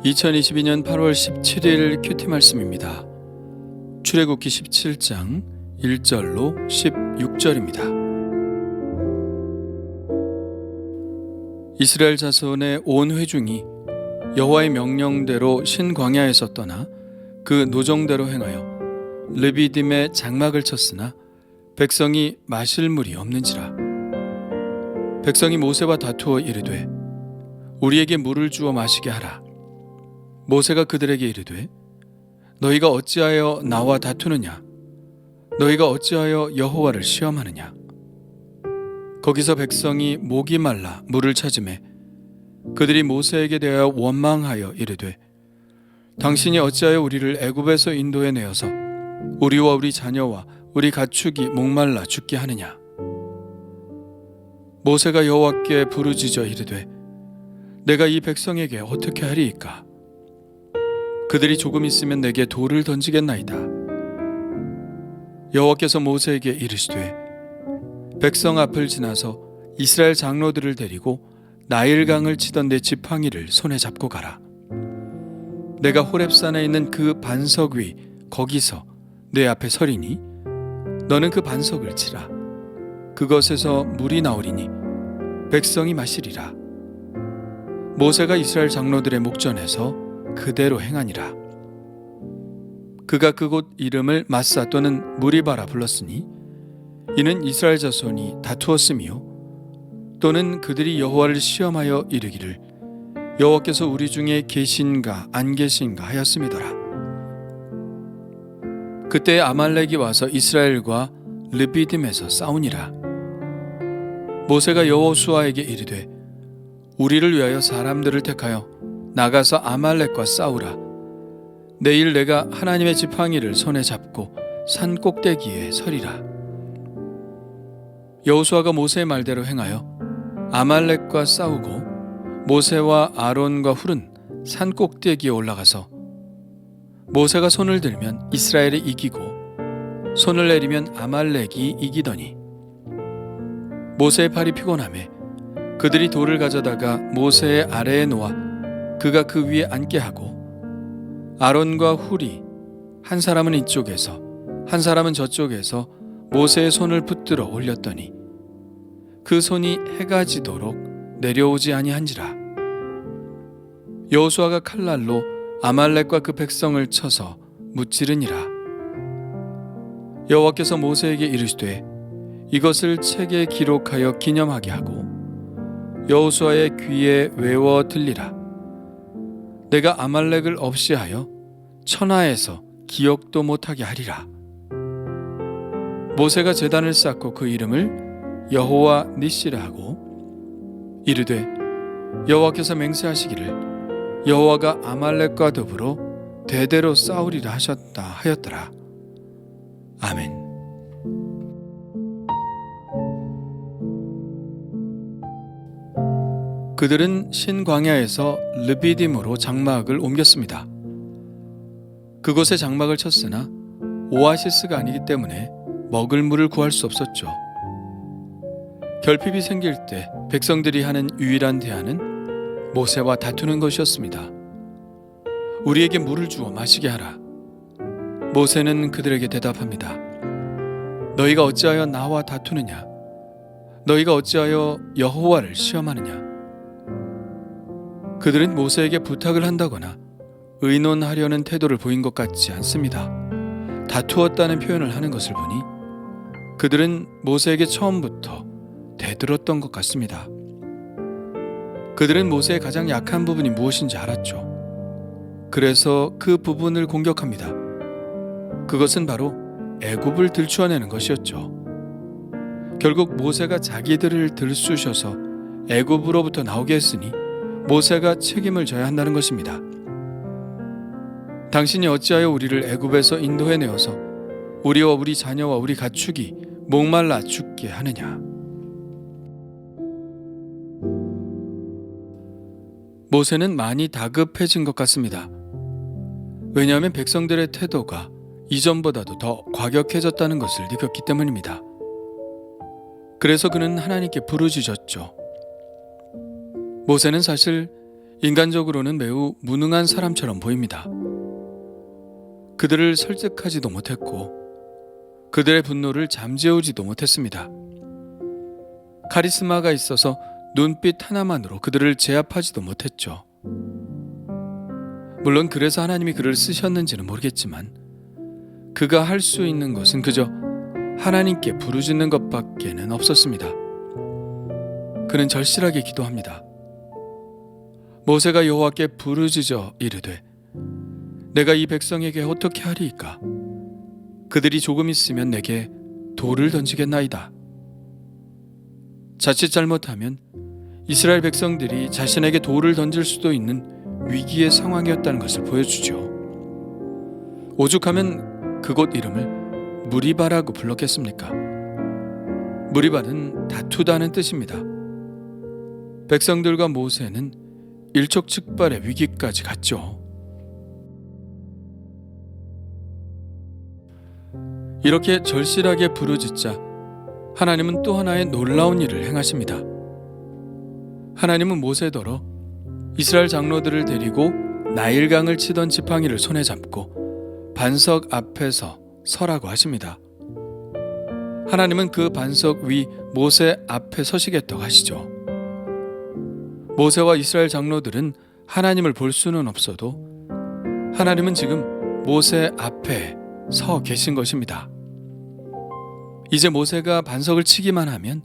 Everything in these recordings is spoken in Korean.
2022년 8월 17일 큐티 말씀입니다. 출애굽기 17장 1절로 16절입니다. 이스라엘 자손의 온 회중이 여호와의 명령대로 신광야에서 떠나 그 노정대로 행하여 르비딤에 장막을 쳤으나 백성이 마실 물이 없는지라. 백성이 모세와 다투어 이르되 우리에게 물을 주어 마시게 하라. 모세가 그들에게 이르되 너희가 어찌하여 나와 다투느냐? 너희가 어찌하여 여호와를 시험하느냐? 거기서 백성이 목이 말라 물을 찾으매 그들이 모세에게 대하여 원망하여 이르되 당신이 어찌하여 우리를 애굽에서 인도해 내어서 우리와 우리 자녀와 우리 가축이 목말라 죽게 하느냐? 모세가 여호와께 부르짖어 이르되 내가 이 백성에게 어떻게 하리이까? 그들이 조금 있으면 내게 돌을 던지겠나이다. 여호와께서 모세에게 이르시되 백성 앞을 지나서 이스라엘 장로들을 데리고 나일강을 치던 내 지팡이를 손에 잡고 가라. 내가 호렙산에 있는 그 반석 위 거기서 내 앞에 서리니 너는 그 반석을 치라. 그것에서 물이 나오리니 백성이 마시리라. 모세가 이스라엘 장로들의 목전에서 그대로 행하니라. 그가 그곳 이름을 마사 또는 무리바라 불렀으니 이는 이스라엘 자손이 다투었으며 또는 그들이 여호와를 시험하여 이르기를 여호와께서 우리 중에 계신가 안 계신가 하였음이더라. 그때 아말렉이 와서 이스라엘과 르비딤에서 싸우니라. 모세가 여호수아에게 이르되 우리를 위하여 사람들을 택하여 나가서 아말렉과 싸우라. 내일 내가 하나님의 지팡이를 손에 잡고 산 꼭대기에 서리라. 여호수아가 모세의 말대로 행하여 아말렉과 싸우고 모세와 아론과 훌은 산 꼭대기에 올라가서 모세가 손을 들면 이스라엘이 이기고 손을 내리면 아말렉이 이기더니 모세의 팔이 피곤하매 그들이 돌을 가져다가 모세의 아래에 놓아 그가 그 위에 앉게 하고 아론과 훌이 한 사람은 이쪽에서 한 사람은 저쪽에서 모세의 손을 붙들어 올렸더니 그 손이 해가 지도록 내려오지 아니한지라. 여호수아가 칼날로 아말렉과 그 백성을 쳐서 무찌르니라. 여호와께서 모세에게 이르시되 이것을 책에 기록하여 기념하게 하고 여호수아의 귀에 외워 들리라. 내가 아말렉을 없이 하여 천하에서 기억도 못하게 하리라. 모세가 제단을 쌓고 그 이름을 여호와 니시라 하고 이르되 여호와께서 맹세하시기를 여호와가 아말렉과 더불어 대대로 싸우리라 하셨다 하였더라. 아멘. 그들은 신광야에서 르비딤으로 장막을 옮겼습니다. 그곳에 장막을 쳤으나 오아시스가 아니기 때문에 먹을 물을 구할 수 없었죠. 결핍이 생길 때 백성들이 하는 유일한 대안은 모세와 다투는 것이었습니다. 우리에게 물을 주어 마시게 하라. 모세는 그들에게 대답합니다. 너희가 어찌하여 나와 다투느냐? 너희가 어찌하여 여호와를 시험하느냐? 그들은 모세에게 부탁을 한다거나 의논하려는 태도를 보인 것 같지 않습니다. 다투었다는 표현을 하는 것을 보니 그들은 모세에게 처음부터 대들었던 것 같습니다. 그들은 모세의 가장 약한 부분이 무엇인지 알았죠. 그래서 그 부분을 공격합니다. 그것은 바로 애굽을 들추어내는 것이었죠. 결국 모세가 자기들을 들쑤셔서 애굽으로부터 나오게 했으니 모세가 책임을 져야 한다는 것입니다. 당신이 어찌하여 우리를 애굽에서 인도해 내어서 우리와 우리 자녀와 우리 가축이 목말라 죽게 하느냐? 모세는 많이 다급해진 것 같습니다. 왜냐하면 백성들의 태도가 이전보다도 더 과격해졌다는 것을 느꼈기 때문입니다. 그래서 그는 하나님께 부르짖었죠. 모세는 사실 인간적으로는 매우 무능한 사람처럼 보입니다. 그들을 설득하지도 못했고 그들의 분노를 잠재우지도 못했습니다. 카리스마가 있어서 눈빛 하나만으로 그들을 제압하지도 못했죠. 물론 그래서 하나님이 그를 쓰셨는지는 모르겠지만 그가 할 수 있는 것은 그저 하나님께 부르짖는 것밖에는 없었습니다. 그는 절실하게 기도합니다. 모세가 여호와께 부르짖어 이르되 내가 이 백성에게 어떻게 하리이까? 그들이 조금 있으면 내게 돌을 던지겠나이다. 자칫 잘못하면 이스라엘 백성들이 자신에게 돌을 던질 수도 있는 위기의 상황이었다는 것을 보여주죠. 오죽하면 그곳 이름을 무리바라고 불렀겠습니까? 무리바는 다투다는 뜻입니다. 백성들과 모세는 일촉즉발의 위기까지 갔죠. 이렇게 절실하게 부르짖자 하나님은 또 하나의 놀라운 일을 행하십니다. 하나님은 모세더러 이스라엘 장로들을 데리고 나일강을 치던 지팡이를 손에 잡고 반석 앞에서 서라고 하십니다. 하나님은 그 반석 위 모세 앞에 서시겠다고 하시죠. 모세와 이스라엘 장로들은 하나님을 볼 수는 없어도 하나님은 지금 모세 앞에 서 계신 것입니다. 이제 모세가 반석을 치기만 하면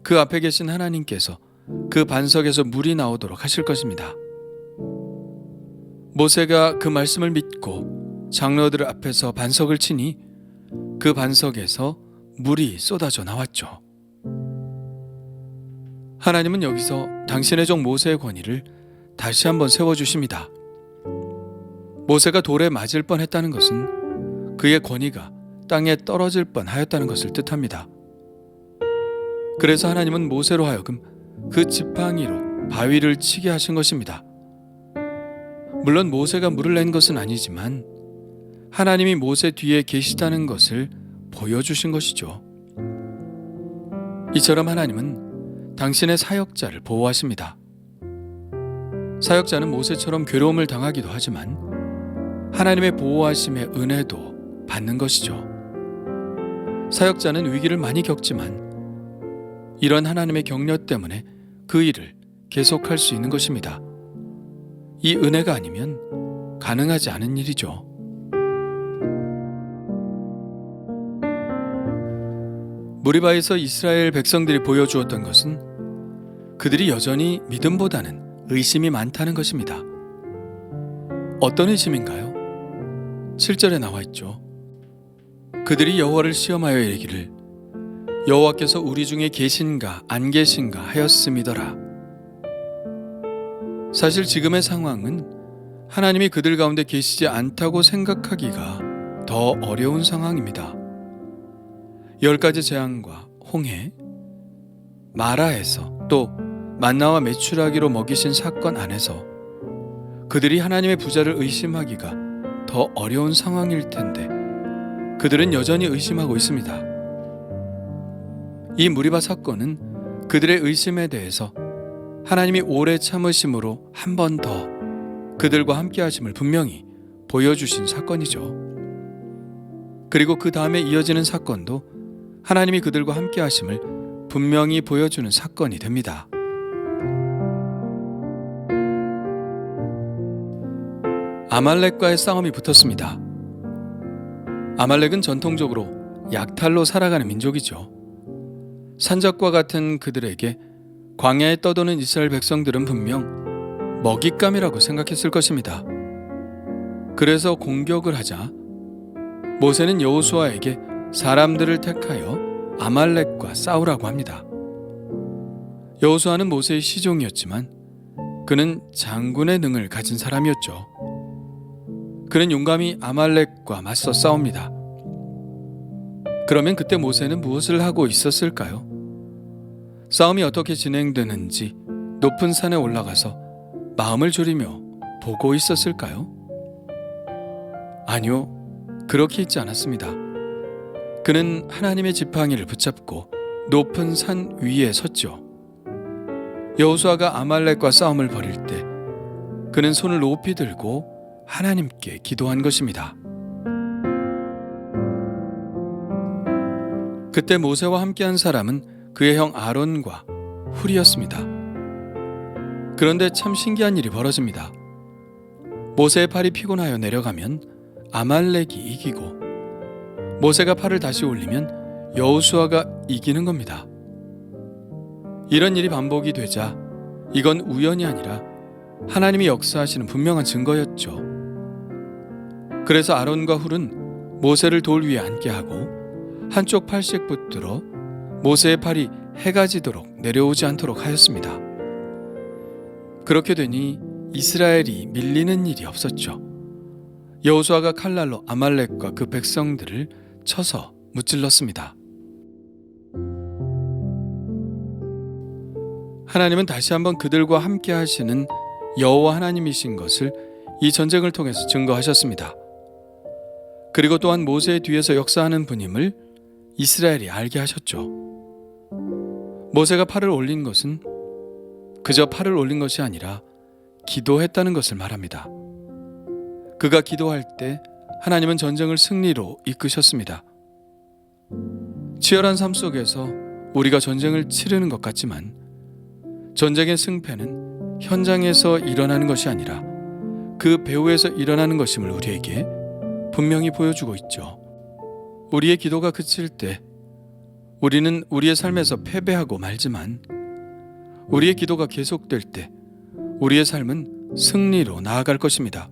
그 앞에 계신 하나님께서 그 반석에서 물이 나오도록 하실 것입니다. 모세가 그 말씀을 믿고 장로들 앞에서 반석을 치니 그 반석에서 물이 쏟아져 나왔죠. 하나님은 여기서 당신의 종 모세의 권위를 다시 한번 세워주십니다. 모세가 돌에 맞을 뻔했다는 것은 그의 권위가 땅에 떨어질 뻔하였다는 것을 뜻합니다. 그래서 하나님은 모세로 하여금 그 지팡이로 바위를 치게 하신 것입니다. 물론 모세가 물을 낸 것은 아니지만 하나님이 모세 뒤에 계시다는 것을 보여주신 것이죠. 이처럼 하나님은 당신의 사역자를 보호하십니다. 사역자는 모세처럼 괴로움을 당하기도 하지만 하나님의 보호하심의 은혜도 받는 것이죠. 사역자는 위기를 많이 겪지만 이런 하나님의 격려 때문에 그 일을 계속할 수 있는 것입니다. 이 은혜가 아니면 가능하지 않은 일이죠. 무리바에서 이스라엘 백성들이 보여주었던 것은 그들이 여전히 믿음보다는 의심이 많다는 것입니다. 어떤 의심인가요? 7절에 나와 있죠. 그들이 여호와를 시험하여 이르기를 여호와께서 우리 중에 계신가 안 계신가 하였음이더라. 사실 지금의 상황은 하나님이 그들 가운데 계시지 않다고 생각하기가 더 어려운 상황입니다. 10가지 재앙과 홍해, 마라에서 또 만나와 메추라기로 먹이신 사건 안에서 그들이 하나님의 부자를 의심하기가 더 어려운 상황일 텐데 그들은 여전히 의심하고 있습니다. 이 무리바 사건은 그들의 의심에 대해서 하나님이 오래 참으심으로 한 번 더 그들과 함께 하심을 분명히 보여주신 사건이죠. 그리고 그 다음에 이어지는 사건도 하나님이 그들과 함께 하심을 분명히 보여주는 사건이 됩니다. 아말렉과의 싸움이 붙었습니다. 아말렉은 전통적으로 약탈로 살아가는 민족이죠. 산적과 같은 그들에게 광야에 떠도는 이스라엘 백성들은 분명 먹잇감이라고 생각했을 것입니다. 그래서 공격을 하자 모세는 여호수아에게 사람들을 택하여 아말렉과 싸우라고 합니다. 여호수아는 모세의 시종이었지만 그는 장군의 능을 가진 사람이었죠. 그는 용감히 아말렉과 맞서 싸웁니다. 그러면 그때 모세는 무엇을 하고 있었을까요? 싸움이 어떻게 진행되는지 높은 산에 올라가서 마음을 졸이며 보고 있었을까요? 아니요, 그렇게 있지 않았습니다. 그는 하나님의 지팡이를 붙잡고 높은 산 위에 섰죠. 여호수아가 아말렉과 싸움을 벌일 때 그는 손을 높이 들고 하나님께 기도한 것입니다. 그때 모세와 함께한 사람은 그의 형 아론과 훌이었습니다. 그런데 참 신기한 일이 벌어집니다. 모세의 팔이 피곤하여 내려가면 아말렉이 이기고, 모세가 팔을 다시 올리면 여호수아가 이기는 겁니다. 이런 일이 반복이 되자 이건 우연이 아니라 하나님이 역사하시는 분명한 증거였죠. 그래서 아론과 훌은 모세를 돌 위에 앉게 하고 한쪽 팔씩 붙들어 모세의 팔이 해가 지도록 내려오지 않도록 하였습니다. 그렇게 되니 이스라엘이 밀리는 일이 없었죠. 여호수아가 칼날로 아말렉과 그 백성들을 쳐서 무찔렀습니다. 하나님은 다시 한번 그들과 함께 하시는 여호와 하나님이신 것을 이 전쟁을 통해서 증거하셨습니다. 그리고 또한 모세의 뒤에서 역사하는 분임을 이스라엘이 알게 하셨죠. 모세가 팔을 올린 것은 그저 팔을 올린 것이 아니라 기도했다는 것을 말합니다. 그가 기도할 때 하나님은 전쟁을 승리로 이끄셨습니다. 치열한 삶 속에서 우리가 전쟁을 치르는 것 같지만 전쟁의 승패는 현장에서 일어나는 것이 아니라 그 배후에서 일어나는 것임을 우리에게 분명히 보여주고 있죠. 우리의 기도가 그칠 때 우리는 우리의 삶에서 패배하고 말지만 우리의 기도가 계속될 때 우리의 삶은 승리로 나아갈 것입니다.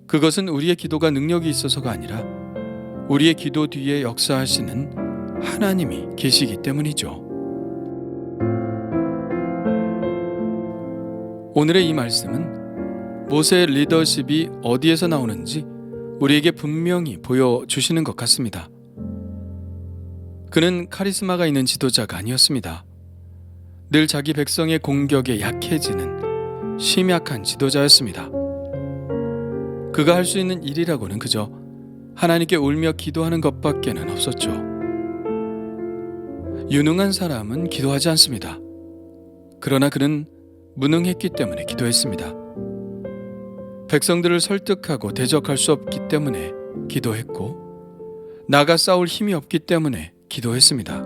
그것은 우리의 기도가 능력이 있어서가 아니라 우리의 기도 뒤에 역사하시는 하나님이 계시기 때문이죠. 오늘의 이 말씀은 모세의 리더십이 어디에서 나오는지 우리에게 분명히 보여주시는 것 같습니다. 그는 카리스마가 있는 지도자가 아니었습니다. 늘 자기 백성의 공격에 약해지는 심약한 지도자였습니다. 그가 할 수 있는 일이라고는 그저 하나님께 울며 기도하는 것밖에는 없었죠. 유능한 사람은 기도하지 않습니다. 그러나 그는 무능했기 때문에 기도했습니다. 백성들을 설득하고 대적할 수 없기 때문에 기도했고, 나가 싸울 힘이 없기 때문에 기도했습니다.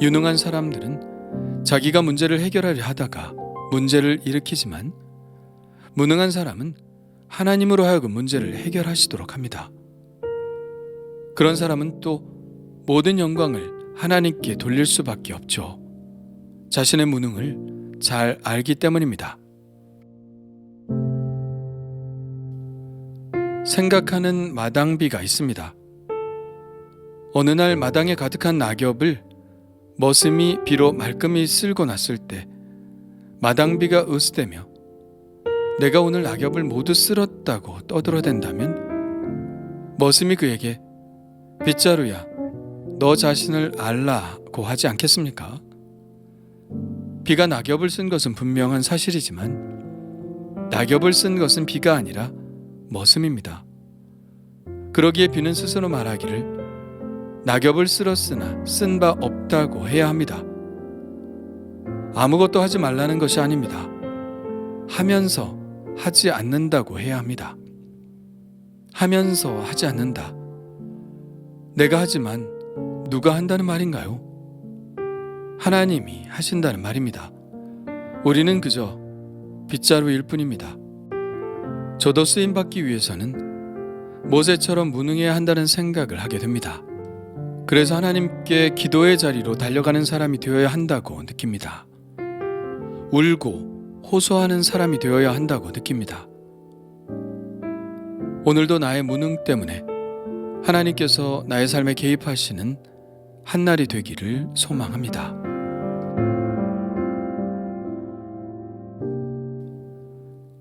유능한 사람들은 자기가 문제를 해결하려 하다가 문제를 일으키지만, 무능한 사람은 하나님으로 하여금 문제를 해결하시도록 합니다. 그런 사람은 또 모든 영광을 하나님께 돌릴 수밖에 없죠. 자신의 무능을 잘 알기 때문입니다. 생각하는 마당비가 있습니다. 어느 날 마당에 가득한 낙엽을 머슴이 비로 말끔히 쓸고 났을 때 마당비가 으스대며 내가 오늘 낙엽을 모두 쓸었다고 떠들어댄다면 머슴이 그에게 빗자루야, 너 자신을 알라고 하지 않겠습니까? 비가 낙엽을 쓴 것은 분명한 사실이지만 낙엽을 쓴 것은 비가 아니라 머슴입니다. 그러기에 비는 스스로 말하기를 낙엽을 쓸었으나 쓴 바 없다고 해야 합니다. 아무것도 하지 말라는 것이 아닙니다. 하면서 하지 않는다고 해야 합니다. 하면서 하지 않는다. 내가 하지만 누가 한다는 말인가요? 하나님이 하신다는 말입니다. 우리는 그저 빗자루일 뿐입니다. 저도 쓰임받기 위해서는 모세처럼 무능해야 한다는 생각을 하게 됩니다. 그래서 하나님께 기도의 자리로 달려가는 사람이 되어야 한다고 느낍니다. 울고 호소하는 사람이 되어야 한다고 느낍니다. 오늘도 나의 무능 때문에 하나님께서 나의 삶에 개입하시는 한날이 되기를 소망합니다.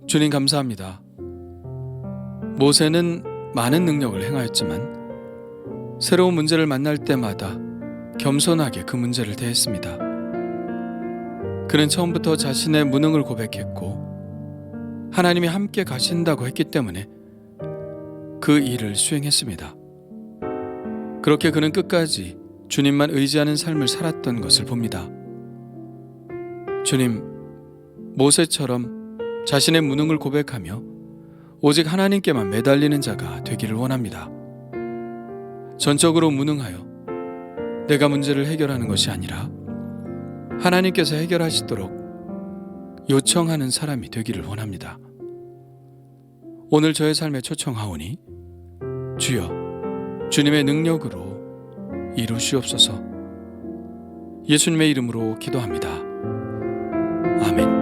주님 감사합니다. 모세는 많은 능력을 행하였지만 새로운 문제를 만날 때마다 겸손하게 그 문제를 대했습니다. 그는 처음부터 자신의 무능을 고백했고 하나님이 함께 가신다고 했기 때문에 그 일을 수행했습니다. 그렇게 그는 끝까지 주님만 의지하는 삶을 살았던 것을 봅니다. 주님, 모세처럼 자신의 무능을 고백하며 오직 하나님께만 매달리는 자가 되기를 원합니다. 전적으로 무능하여 내가 문제를 해결하는 것이 아니라 하나님께서 해결하시도록 요청하는 사람이 되기를 원합니다. 오늘 저의 삶에 초청하오니 주여 주님의 능력으로 이루시옵소서. 예수님의 이름으로 기도합니다. 아멘.